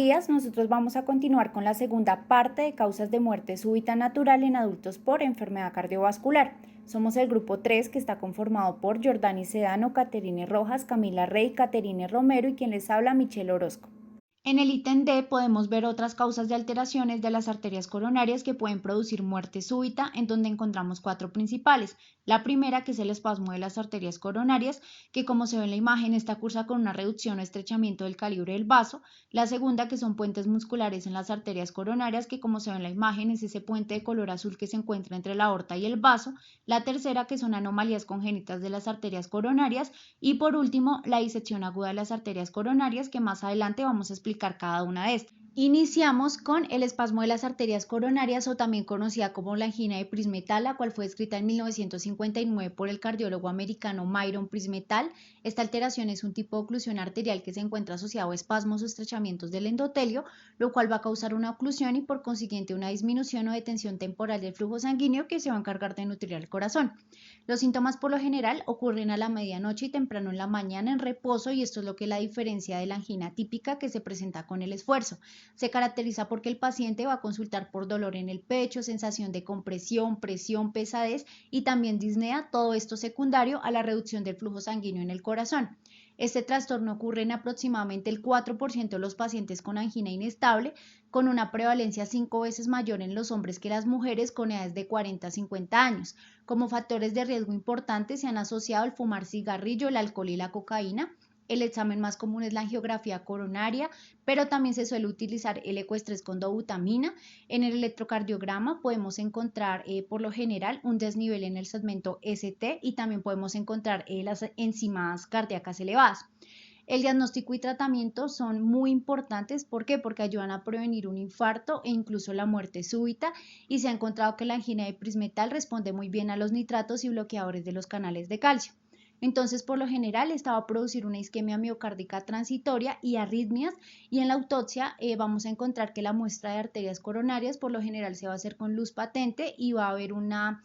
días, nosotros vamos a continuar con la segunda parte de causas de muerte súbita natural en adultos por enfermedad cardiovascular. Somos el grupo 3 que está conformado por Jordani Sedano, Caterine Rojas, Camila Rey, Caterine Romero y quien les habla, Michelle Orozco. En el ítem D podemos ver otras causas de alteraciones de las arterias coronarias que pueden producir muerte súbita, en donde encontramos 4 principales. La primera, que es el espasmo de las arterias coronarias, que como se ve en la imagen está cursa con una reducción o estrechamiento del calibre del vaso. La segunda, que son puentes musculares en las arterias coronarias, que como se ve en la imagen es ese puente de color azul que se encuentra entre la aorta y el vaso. La tercera, que son anomalías congénitas de las arterias coronarias. Y por último, la disección aguda de las arterias coronarias, que más adelante vamos a explicar cada una de estas. Iniciamos con el espasmo de las arterias coronarias, o también conocida como la angina de Prinzmetal, la cual fue descrita en 1959 por el cardiólogo americano Myron Prinzmetal. Esta alteración es un tipo de oclusión arterial que se encuentra asociado a espasmos o estrechamientos del endotelio, lo cual va a causar una oclusión y por consiguiente una disminución o detención temporal del flujo sanguíneo que se va a encargar de nutrir al corazón. Los síntomas por lo general ocurren a la medianoche y temprano en la mañana en reposo, y esto es lo que la diferencia de la angina típica que se presenta con el esfuerzo. Se caracteriza porque el paciente va a consultar por dolor en el pecho, sensación de compresión, presión, pesadez y también disnea, todo esto secundario a la reducción del flujo sanguíneo en el corazón. Este trastorno ocurre en aproximadamente el 4% de los pacientes con angina inestable, con una prevalencia 5 veces mayor en los hombres que las mujeres con edades de 40 a 50 años. Como factores de riesgo importantes se han asociado el fumar cigarrillo, el alcohol y la cocaína. El examen más común es la angiografía coronaria, pero también se suele utilizar el ecoestrés con dobutamina. En el electrocardiograma podemos encontrar por lo general un desnivel en el segmento ST y también podemos encontrar las enzimas cardíacas elevadas. El diagnóstico y tratamiento son muy importantes. ¿Por qué? Porque ayudan a prevenir un infarto e incluso la muerte súbita, y se ha encontrado que la angina de Prinzmetal responde muy bien a los nitratos y bloqueadores de los canales de calcio. Entonces, por lo general, esta va a producir una isquemia miocárdica transitoria y arritmias, y en la autopsia vamos a encontrar que la muestra de arterias coronarias por lo general se va a hacer con luz patente y va a haber una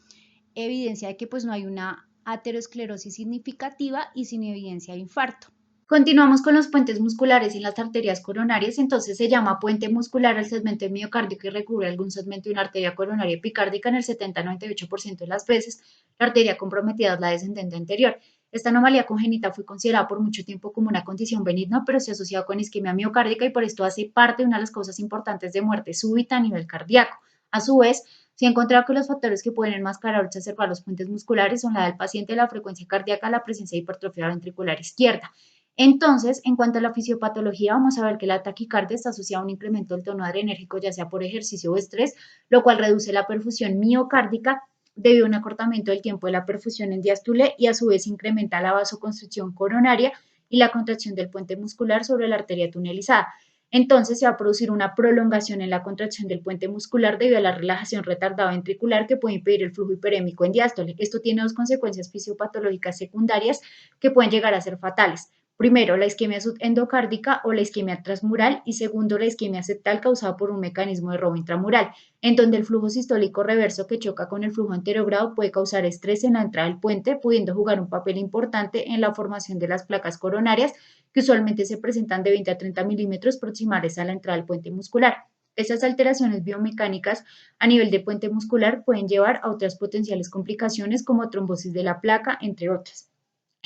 evidencia de que pues no hay una aterosclerosis significativa y sin evidencia de infarto. Continuamos con los puentes musculares en las arterias coronarias. Entonces se llama puente muscular al segmento miocárdico que recubre algún segmento de una arteria coronaria epicárdica en el 70-98% de las veces. La arteria comprometida es la descendente anterior. Esta anomalía congénita fue considerada por mucho tiempo como una condición benigna, pero se ha asociado con isquemia miocárdica y por esto hace parte de una de las causas importantes de muerte súbita a nivel cardíaco. A su vez, se ha encontrado que los factores que pueden enmascarar o exacerbar los puentes musculares son la del paciente, la frecuencia cardíaca, la presencia de hipertrofia ventricular izquierda. Entonces, en cuanto a la fisiopatología, vamos a ver que la taquicardia está asociada a un incremento del tono adrenérgico, ya sea por ejercicio o estrés, lo cual reduce la perfusión miocárdica debido a un acortamiento del tiempo de la perfusión en diástole, y a su vez incrementa la vasoconstricción coronaria y la contracción del puente muscular sobre la arteria tunelizada. Entonces se va a producir una prolongación en la contracción del puente muscular debido a la relajación retardada ventricular que puede impedir el flujo hiperémico en diástole. Esto tiene dos consecuencias fisiopatológicas secundarias que pueden llegar a ser fatales. Primero, la isquemia subendocárdica o la isquemia transmural, y segundo, la isquemia septal causada por un mecanismo de robo intramural, en donde el flujo sistólico reverso que choca con el flujo anterogrado puede causar estrés en la entrada del puente, pudiendo jugar un papel importante en la formación de las placas coronarias, que usualmente se presentan de 20 a 30 milímetros proximales a la entrada del puente muscular. Estas alteraciones biomecánicas a nivel de puente muscular pueden llevar a otras potenciales complicaciones como trombosis de la placa, entre otras.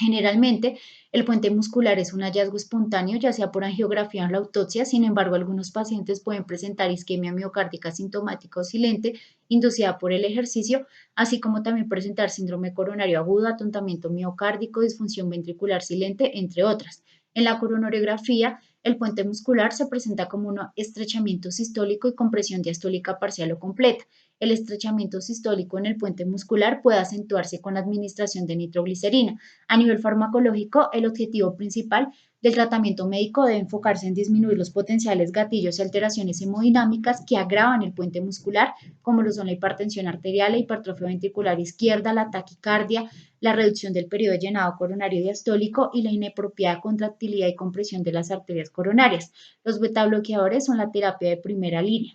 Generalmente, el puente muscular es un hallazgo espontáneo, ya sea por angiografía o en la autopsia. Sin embargo, algunos pacientes pueden presentar isquemia miocárdica sintomática o silente inducida por el ejercicio, así como también presentar síndrome coronario agudo, atontamiento miocárdico, disfunción ventricular silente, entre otras. En la coronariografía, el puente muscular se presenta como un estrechamiento sistólico y compresión diastólica parcial o completa. El estrechamiento sistólico en el puente muscular puede acentuarse con la administración de nitroglicerina. A nivel farmacológico, el objetivo principal del tratamiento médico debe enfocarse en disminuir los potenciales gatillos y alteraciones hemodinámicas que agravan el puente muscular, como lo son la hipertensión arterial, la hipertrofia ventricular izquierda, la taquicardia, la reducción del periodo de llenado coronario diastólico y la inapropiada contractilidad y compresión de las arterias coronarias. Los betabloqueadores son la terapia de primera línea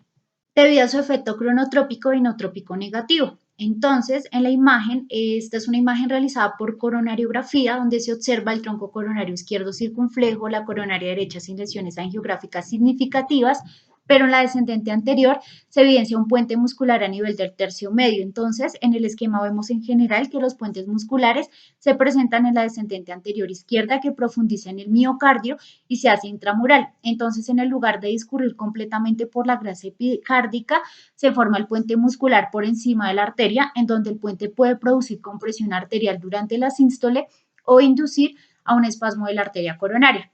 debido a su efecto cronotrópico y no trópico negativo. Entonces, en la imagen, esta es una imagen realizada por coronariografía, donde se observa el tronco coronario izquierdo circunflejo, la coronaria derecha sin lesiones angiográficas significativas, pero en la descendente anterior se evidencia un puente muscular a nivel del tercio medio. Entonces, en el esquema vemos en general que los puentes musculares se presentan en la descendente anterior izquierda que profundiza en el miocardio y se hace intramural. Entonces, en el lugar de discurrir completamente por la grasa epicárdica, se forma el puente muscular por encima de la arteria, en donde el puente puede producir compresión arterial durante la sístole o inducir a un espasmo de la arteria coronaria.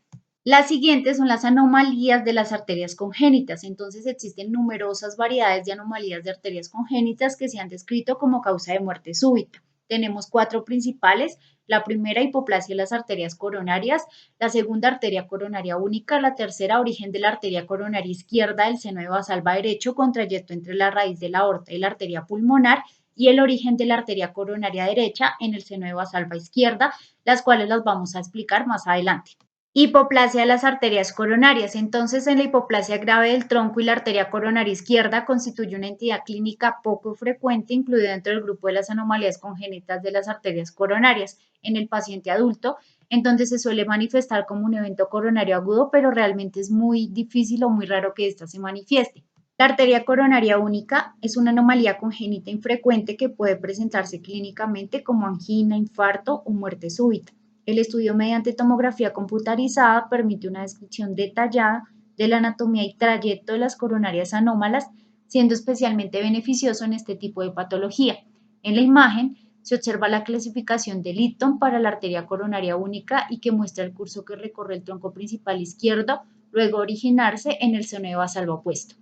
Las siguientes son las anomalías de las arterias congénitas. Entonces existen numerosas variedades de anomalías de arterias congénitas que se han descrito como causa de muerte súbita. Tenemos cuatro principales. La primera, hipoplasia de las arterias coronarias. La segunda, arteria coronaria única. La tercera, origen de la arteria coronaria izquierda del seno de vasalva derecho con trayecto entre la raíz de la aorta y la arteria pulmonar. Y el origen de la arteria coronaria derecha en el seno de vasalva izquierda, las cuales las vamos a explicar más adelante. Hipoplasia de las arterias coronarias. Entonces, en la hipoplasia grave del tronco y la arteria coronaria izquierda constituye una entidad clínica poco frecuente, incluida dentro del grupo de las anomalías congénitas de las arterias coronarias en el paciente adulto, en donde se suele manifestar como un evento coronario agudo, pero realmente es muy difícil o muy raro que ésta se manifieste. La arteria coronaria única es una anomalía congénita infrecuente que puede presentarse clínicamente como angina, infarto o muerte súbita. El estudio mediante tomografía computarizada permite una descripción detallada de la anatomía y trayecto de las coronarias anómalas, siendo especialmente beneficioso en este tipo de patología. En la imagen se observa la clasificación de Litton para la arteria coronaria única y que muestra el curso que recorre el tronco principal izquierdo, luego originarse en el seno de vasalva opuesto.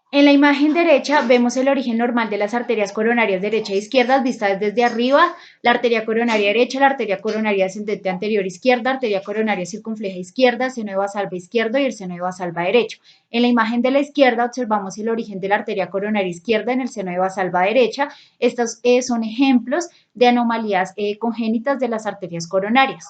En la imagen derecha vemos el origen normal de las arterias coronarias derecha e izquierda vistas desde arriba, la arteria coronaria derecha, la arteria coronaria ascendente anterior izquierda, arteria coronaria circunfleja izquierda, seno de vasalva izquierdo y el seno de vasalva derecho. En la imagen de la izquierda observamos el origen de la arteria coronaria izquierda en el seno de vasalva derecha. Estos son ejemplos de anomalías congénitas de las arterias coronarias.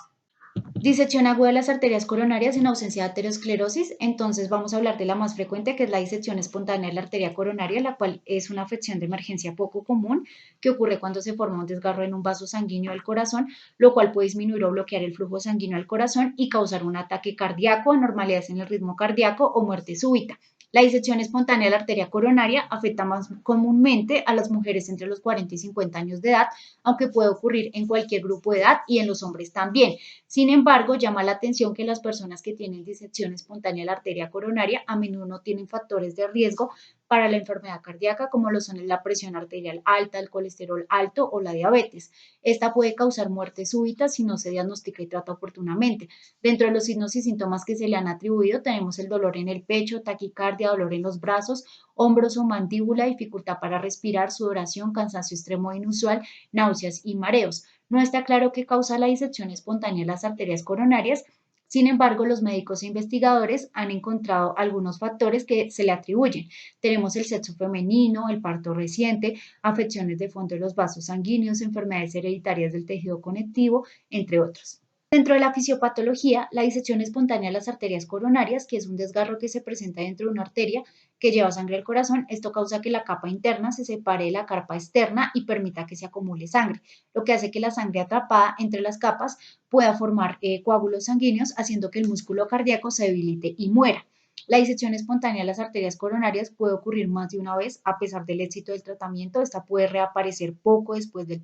Disección aguda de las arterias coronarias en ausencia de aterosclerosis. Entonces vamos a hablar de la más frecuente, que es la disección espontánea de la arteria coronaria, la cual es una afección de emergencia poco común que ocurre cuando se forma un desgarro en un vaso sanguíneo del corazón, lo cual puede disminuir o bloquear el flujo sanguíneo al corazón y causar un ataque cardíaco, anormalidades en el ritmo cardíaco o muerte súbita. La disección espontánea de la arteria coronaria afecta más comúnmente a las mujeres entre los 40 y 50 años de edad, aunque puede ocurrir en cualquier grupo de edad y en los hombres también. Sin embargo, llama la atención que las personas que tienen disección espontánea de la arteria coronaria a menudo no tienen factores de riesgo para la enfermedad cardíaca, como lo son la presión arterial alta, el colesterol alto o la diabetes. Esta puede causar muerte súbita si no se diagnostica y trata oportunamente. Dentro de los signos y síntomas que se le han atribuido tenemos el dolor en el pecho, taquicardia, dolor en los brazos, hombros o mandíbula, dificultad para respirar, sudoración, cansancio extremo e inusual, náuseas y mareos. No está claro qué causa la disección espontánea de las arterias coronarias. Sin embargo, los médicos e investigadores han encontrado algunos factores que se le atribuyen. Tenemos el sexo femenino, el parto reciente, afecciones de fondo de los vasos sanguíneos, enfermedades hereditarias del tejido conectivo, entre otros. Dentro de la fisiopatología, la disección espontánea de las arterias coronarias, que es un desgarro que se presenta dentro de una arteria que lleva sangre al corazón, esto causa que la capa interna se separe de la capa externa y permita que se acumule sangre, lo que hace que la sangre atrapada entre las capas pueda formar coágulos sanguíneos, haciendo que el músculo cardíaco se debilite y muera. La disección espontánea de las arterias coronarias puede ocurrir más de una vez a pesar del éxito del tratamiento. Esta puede reaparecer poco después del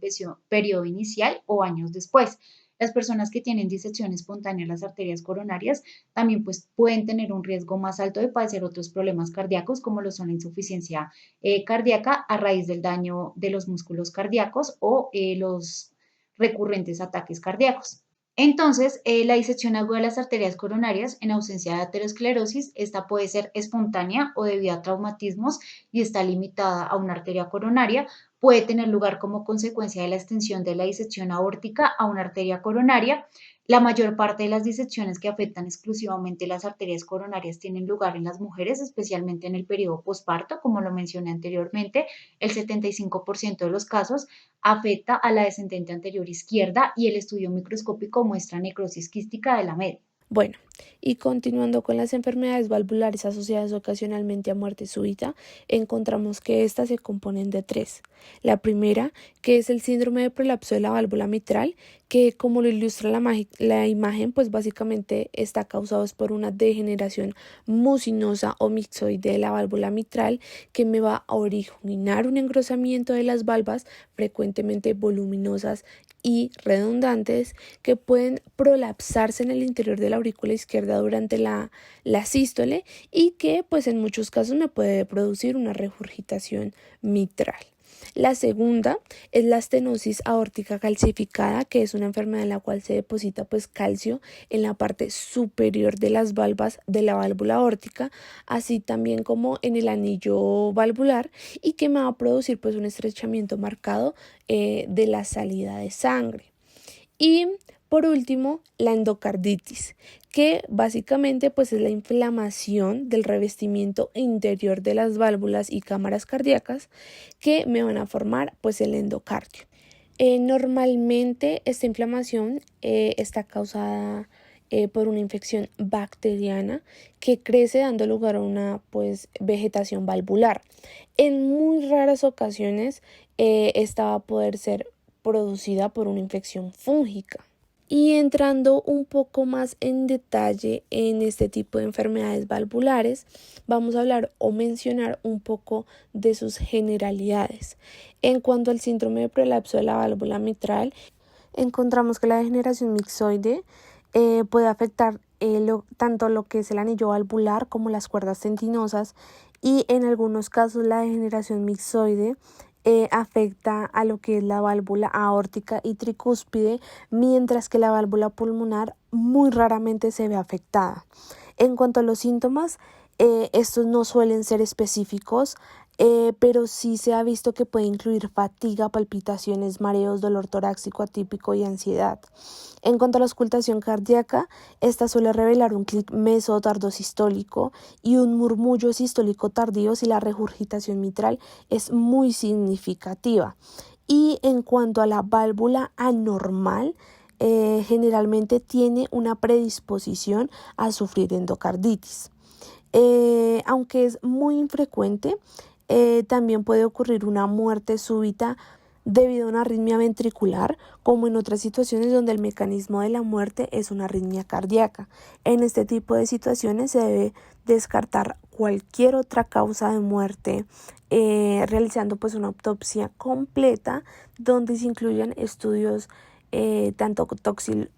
periodo inicial o años después. Las personas que tienen disección espontánea en las arterias coronarias también pueden tener un riesgo más alto de padecer otros problemas cardíacos como lo son la insuficiencia cardíaca a raíz del daño de los músculos cardíacos o los recurrentes ataques cardíacos. Entonces, la disección aguda de las arterias coronarias en ausencia de aterosclerosis, esta puede ser espontánea o debido a traumatismos y está limitada a una arteria coronaria. Puede tener lugar como consecuencia de la extensión de la disección aórtica a una arteria coronaria. La mayor parte de las disecciones que afectan exclusivamente las arterias coronarias tienen lugar en las mujeres, especialmente en el periodo posparto, como lo mencioné anteriormente. El 75% de los casos afecta a la descendente anterior izquierda y el estudio microscópico muestra necrosis quística de la media. Bueno, y continuando con las enfermedades valvulares asociadas ocasionalmente a muerte súbita, encontramos que estas se componen de tres. La primera, que es el síndrome de prolapso de la válvula mitral, que como lo ilustra la imagen, pues básicamente está causado por una degeneración mucinosa o mixoide de la válvula mitral que me va a originar un engrosamiento de las valvas frecuentemente voluminosas y redundantes que pueden prolapsarse en el interior de la aurícula izquierda durante la sístole y que pues en muchos casos me puede producir una regurgitación mitral. La segunda es la estenosis aórtica calcificada, que es una enfermedad en la cual se deposita pues calcio en la parte superior de las valvas de la válvula aórtica, así también como en el anillo valvular y que me va a producir pues un estrechamiento marcado de la salida de sangre. Y por último, la endocarditis, que básicamente pues es la inflamación del revestimiento interior de las válvulas y cámaras cardíacas que me van a formar pues el endocardio. Normalmente esta inflamación está causada por una infección bacteriana que crece dando lugar a una pues vegetación valvular. En muy raras ocasiones esta va a poder ser producida por una infección fúngica. Y entrando un poco más en detalle en este tipo de enfermedades valvulares, vamos a hablar o mencionar un poco de sus generalidades. En cuanto al síndrome de prolapso de la válvula mitral, encontramos que la degeneración mixoide puede afectar tanto lo que es el anillo valvular como las cuerdas tentinosas y en algunos casos la degeneración mixoide afecta a lo que es la válvula aórtica y tricúspide, mientras que la válvula pulmonar muy raramente se ve afectada. En cuanto a los síntomas, estos no suelen ser específicos, pero sí se ha visto que puede incluir fatiga, palpitaciones, mareos, dolor torácico atípico y ansiedad. En cuanto a la auscultación cardíaca, esta suele revelar un clic mesotardosistólico y un murmullo sistólico tardío si la regurgitación mitral es muy significativa. Y en cuanto a la válvula anormal, generalmente tiene una predisposición a sufrir endocarditis. Aunque es muy infrecuente, también puede ocurrir una muerte súbita debido a una arritmia ventricular, como en otras situaciones donde el mecanismo de la muerte es una arritmia cardíaca. En este tipo de situaciones se debe descartar cualquier otra causa de muerte, realizando pues una autopsia completa donde se incluyan estudios tanto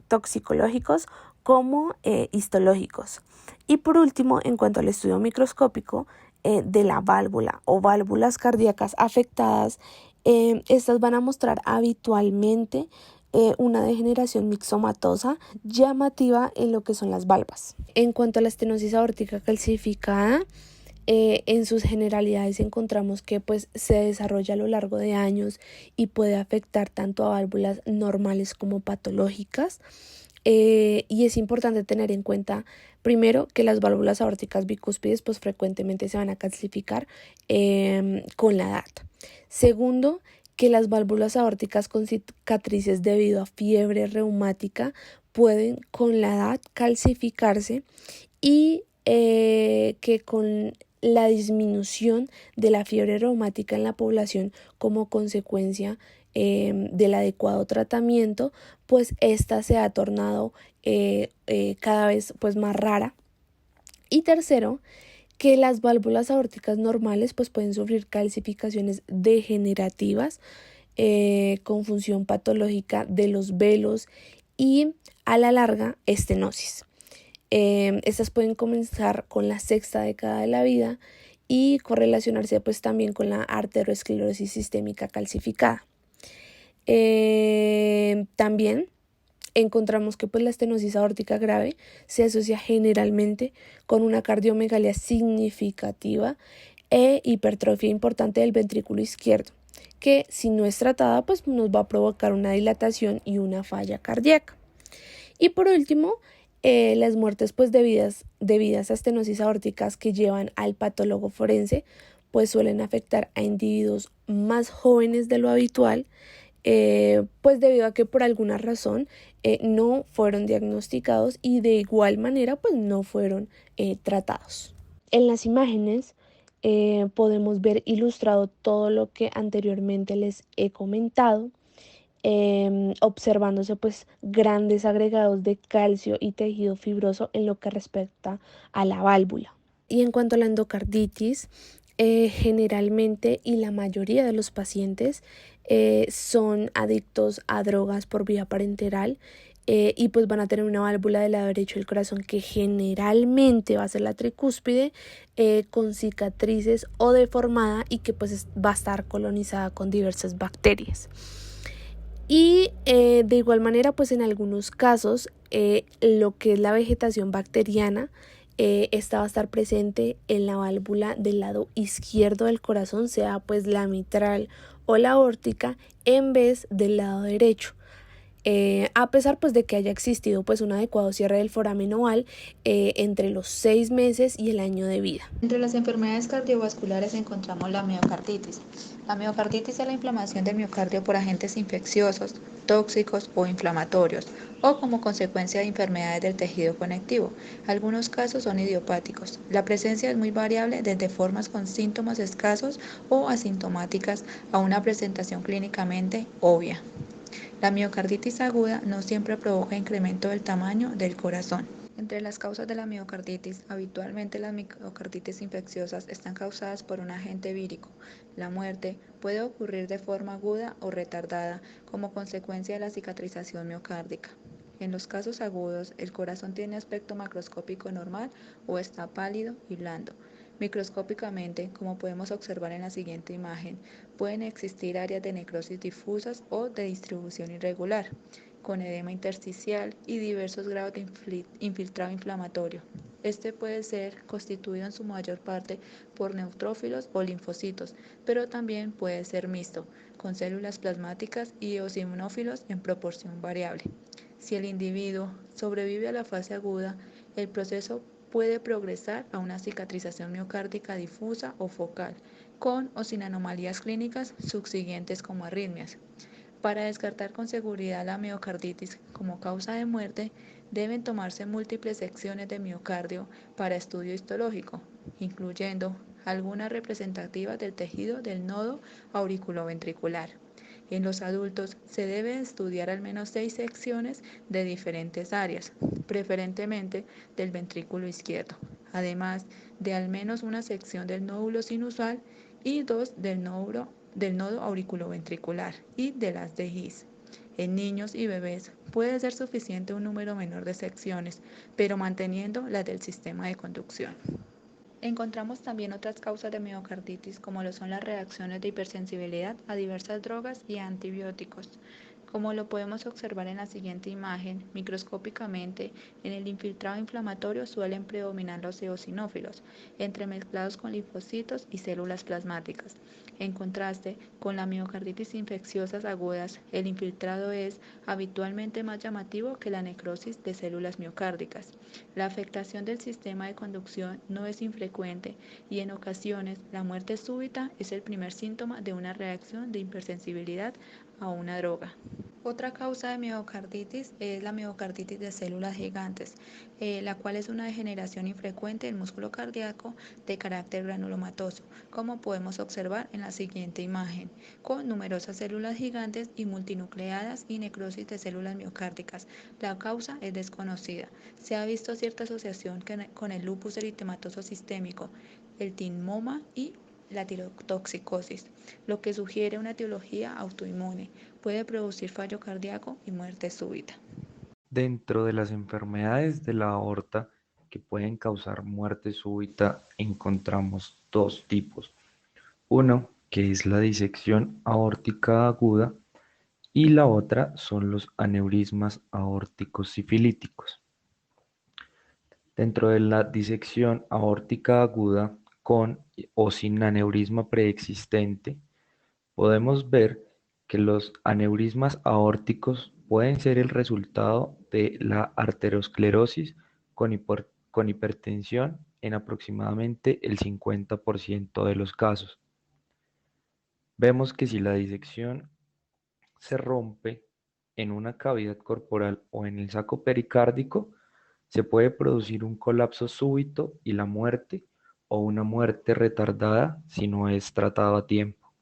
toxicológicos como histológicos. Y por último, en cuanto al estudio microscópico de la válvula o válvulas cardíacas afectadas, estas van a mostrar habitualmente una degeneración mixomatosa llamativa en lo que son las valvas. En cuanto a la estenosis aórtica calcificada, en sus generalidades encontramos que pues se desarrolla a lo largo de años y puede afectar tanto a válvulas normales como patológicas. Y es importante tener en cuenta, primero, que las válvulas aórticas bicúspides pues frecuentemente se van a calcificar con la edad. Segundo, que las válvulas aórticas con cicatrices debido a fiebre reumática pueden con la edad calcificarse y que con la disminución de la fiebre reumática en la población como consecuencia del adecuado tratamiento, pues esta se ha tornado cada vez pues más rara. Y tercero, que las válvulas aórticas normales pues pueden sufrir calcificaciones degenerativas con función patológica de los velos y a la larga estenosis. Estas pueden comenzar con la sexta década de la vida y correlacionarse pues también con la arteriosclerosis sistémica calcificada. También encontramos que pues la estenosis aórtica grave se asocia generalmente con una cardiomegalia significativa e hipertrofia importante del ventrículo izquierdo, que si no es tratada pues nos va a provocar una dilatación y una falla cardíaca. Y por último, las muertes pues debidas a estenosis aórticas que llevan al patólogo forense pues suelen afectar a individuos más jóvenes de lo habitual, pues debido a que por alguna razón no fueron diagnosticados y de igual manera pues no fueron tratados. En las imágenes podemos ver ilustrado todo lo que anteriormente les he comentado, observándose pues grandes agregados de calcio y tejido fibroso en lo que respecta a la válvula. Y en cuanto a la endocarditis, generalmente y la mayoría de los pacientes son adictos a drogas por vía parenteral, y pues van a tener una válvula del lado derecho del corazón que generalmente va a ser la tricúspide, con cicatrices o deformada, y que pues va a estar colonizada con diversas bacterias. Y de igual manera, pues en algunos casos, lo que es la vegetación bacteriana, esta va a estar presente en la válvula del lado izquierdo del corazón, sea pues la mitral o la aórtica, en vez del lado derecho. A pesar pues de que haya existido pues un adecuado cierre del foramen oval entre los 6 meses y el año de vida. Entre las enfermedades cardiovasculares encontramos la miocarditis. La miocarditis es la inflamación del miocardio por agentes infecciosos, tóxicos o inflamatorios, o como consecuencia de enfermedades del tejido conectivo. Algunos casos son idiopáticos. La presencia es muy variable, desde formas con síntomas escasos o asintomáticas a una presentación clínicamente obvia. La miocarditis aguda no siempre provoca incremento del tamaño del corazón. Entre las causas de la miocarditis, habitualmente las miocarditis infecciosas están causadas por un agente vírico. La muerte puede ocurrir de forma aguda o retardada como consecuencia de la cicatrización miocárdica. En los casos agudos, el corazón tiene aspecto macroscópico normal o está pálido y blando. Microscópicamente, como podemos observar en la siguiente imagen, pueden existir áreas de necrosis difusas o de distribución irregular, con edema intersticial y diversos grados de infiltrado inflamatorio. Este puede ser constituido en su mayor parte por neutrófilos o linfocitos, pero también puede ser mixto, con células plasmáticas y eosinófilos en proporción variable. Si el individuo sobrevive a la fase aguda, el proceso puede progresar a una cicatrización miocárdica difusa o focal, con o sin anomalías clínicas subsiguientes como arritmias. Para descartar con seguridad la miocarditis como causa de muerte, deben tomarse múltiples secciones de miocardio para estudio histológico, incluyendo algunas representativas del tejido del nodo auriculoventricular. En los adultos se debe estudiar al menos 6 secciones de diferentes áreas, preferentemente del ventrículo izquierdo, además de al menos una sección del nódulo sinusal y 2 del nodo auriculoventricular y de las de His. En niños y bebés puede ser suficiente un número menor de secciones, pero manteniendo las del sistema de conducción. Encontramos también otras causas de miocarditis, como lo son las reacciones de hipersensibilidad a diversas drogas y a antibióticos. Como lo podemos observar en la siguiente imagen, microscópicamente, en el infiltrado inflamatorio suelen predominar los eosinófilos, entremezclados con linfocitos y células plasmáticas. En contraste, con la miocarditis infecciosas agudas, el infiltrado es habitualmente más llamativo que la necrosis de células miocárdicas. La afectación del sistema de conducción no es infrecuente y en ocasiones la muerte súbita es el primer síntoma de una reacción de hipersensibilidad a una droga. Otra causa de miocarditis es la miocarditis de células gigantes, la cual es una degeneración infrecuente del músculo cardíaco de carácter granulomatoso, como podemos observar en la siguiente imagen, con numerosas células gigantes y multinucleadas y necrosis de células miocárdicas. La causa es desconocida. Se ha visto cierta asociación con el lupus eritematoso sistémico, el timoma y la tirotoxicosis, lo que sugiere una etiología autoinmune. Puede producir fallo cardíaco y muerte súbita. Dentro de las enfermedades de la aorta que pueden causar muerte súbita encontramos dos tipos. Uno, que es la disección aórtica aguda, y la otra son los aneurismas aórticos sifilíticos. Dentro de la disección aórtica aguda con o sin aneurisma preexistente, podemos ver que los aneurismas aórticos pueden ser el resultado de la arteriosclerosis con hipertensión en aproximadamente el 50% de los casos. Vemos que si la disección se rompe en una cavidad corporal o en el saco pericárdico, se puede producir un colapso súbito y la muerte, o una muerte retardada si no es tratado a tiempo.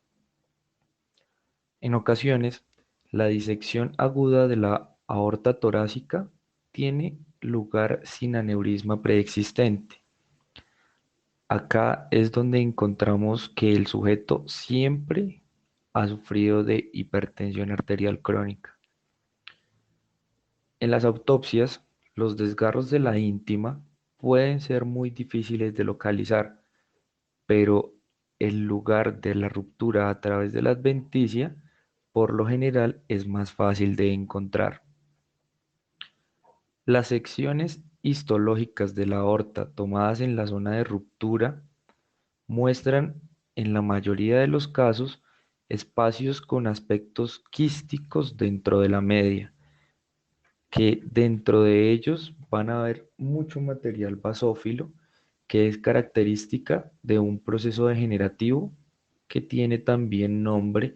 En ocasiones, la disección aguda de la aorta torácica tiene lugar sin aneurisma preexistente. Acá es donde encontramos que el sujeto siempre ha sufrido de hipertensión arterial crónica. En las autopsias, los desgarros de la íntima pueden ser muy difíciles de localizar, pero el lugar de la ruptura a través de la adventicia, por lo general, es más fácil de encontrar. Las secciones histológicas de la aorta tomadas en la zona de ruptura muestran, en la mayoría de los casos, espacios con aspectos quísticos dentro de la media, que dentro de ellos van a haber mucho material basófilo, que es característica de un proceso degenerativo que tiene también nombre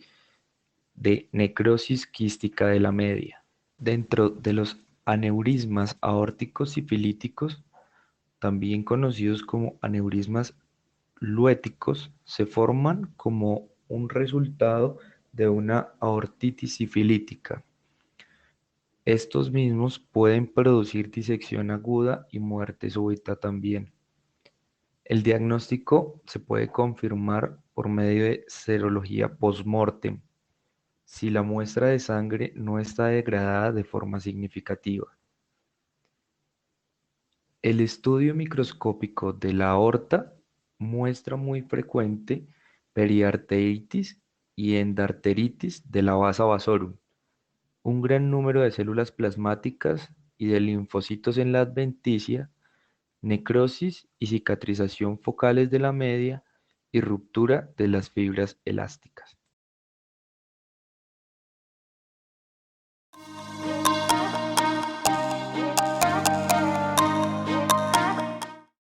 de necrosis quística de la media. Dentro de los aneurismas aórticos sifilíticos, también conocidos como aneurismas luéticos, se forman como un resultado de una aortitis sifilítica. Estos mismos pueden producir disección aguda y muerte súbita también. El diagnóstico se puede confirmar por medio de serología post-mortem, si la muestra de sangre no está degradada de forma significativa. El estudio microscópico de la aorta muestra muy frecuente periarteritis y endarteritis de la vasa vasorum, un gran número de células plasmáticas y de linfocitos en la adventicia, necrosis y cicatrización focales de la media y ruptura de las fibras elásticas.